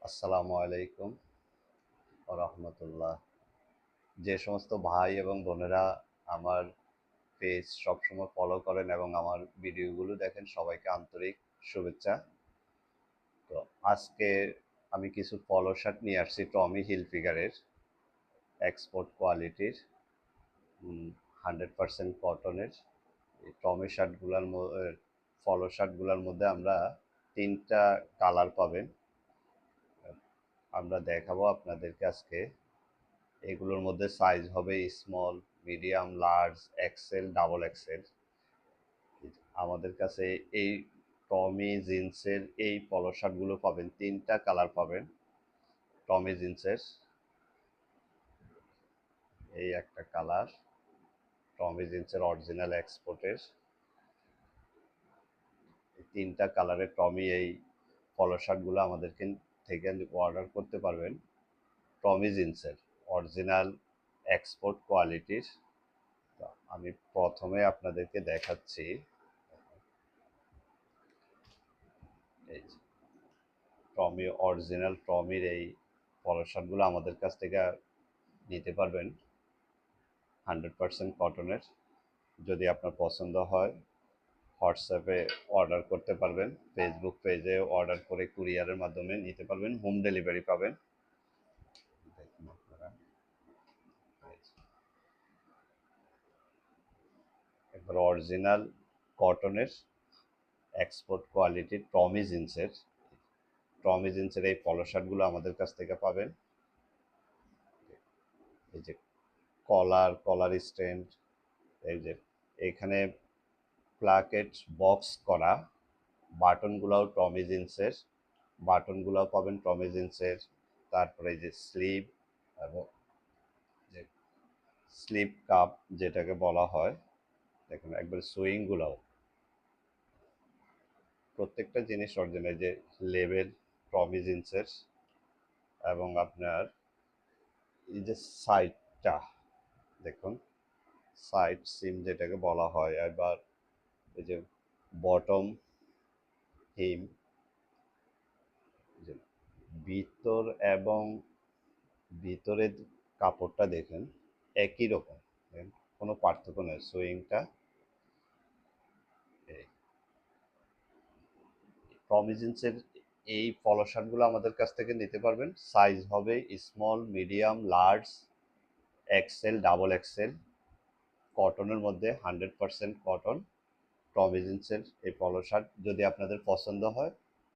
আসসালামু আলাইকুম রহমতুল্লাহ। যে সমস্ত ভাই এবং বোনেরা আমার পেজ সবসময় ফলো করেন এবং আমার ভিডিওগুলো দেখেন, সবাইকে আন্তরিক শুভেচ্ছা। তো আজকে আমি কিছু পলো শার্ট নিয়ে আসছি টমি হিলফিগারের এক্সপোর্ট কোয়ালিটির 100% কটনের। এই টমি শার্টগুলোর পলো শার্টগুলোর মধ্যে আমরা তিনটা কালার পাবেন। আমরা দেখাবো আপনাদেরকে আজকে। এগুলোর মধ্যে সাইজ হবে small, medium, large, XL, double XL. আমাদের কাছে এই টমি জিন্সের এই পলো শার্টগুলো পাবেন, তিনটা কালার পাবেন। টমি জিন্সের এই একটা কালার, টমি জিন্সের অরিজিনাল এক্সপোর্টের তিনটা কালারের টমি এই পলো শার্টগুলো আমাদেরকে থেকে অর্ডার করতে পারবেন। টমি জিন্সের অরিজিনাল এক্সপোর্ট কোয়ালিটির। আমি প্রথমে আপনাদেরকে দেখাচ্ছি। এই টমি অরিজিনাল টমির এই পলো শার্টগুলো আমাদের কাছ থেকে নিতে পারবেন 100% কটনের। যদি আপনার পছন্দ হয় হোয়াটসঅ্যাপে অর্ডার করতে পারবেন, ফেসবুক পেজে অর্ডার করে কুরিয়ারের মাধ্যমে নিতে পারবেন, হোম ডেলিভারি পাবেন। দেখুন আপনারা একবার অরিজিনাল কটনের এক্সপোর্ট কোয়ালিটির টমি জিন্সের এই পলো শার্টগুলো আমাদের কাছ থেকে পাবেন। এই যে কলার স্ট্যান্ড, এই যে এখানে প্লাকেট বক্স করা, বাটনগুলোও টমি জিন্সের, বাটনগুলোও পাবেন টমি জিন্সের। তারপরে এই যে স্লিভ এবং যে স্লিপ কাপ যেটাকে বলা হয়, দেখুন একবার সুইংগুলোও, প্রত্যেকটা জিনিস অরিজিনাল। যে লেবেল টমি জিন্সের, এবং আপনার এই যে সাইডটা দেখুন, সাইড সিম যেটাকে বলা হয়, এবার এই যে বটম হিম, যে ভিতর এবং ভিতরের কাপড়টা দেখেন একই রকম, কোনো পার্থক্য নেই। সুইংটা টমি জিন্সের এই পলো শার্টগুলো আমাদের কাছ থেকে নিতে পারবেন। সাইজ হবে small, medium, large, XL, double XL. কটনের মধ্যে 100% কটন টমি জিন্সের এই পলো শার্ট যদি আপনাদের পছন্দ হয়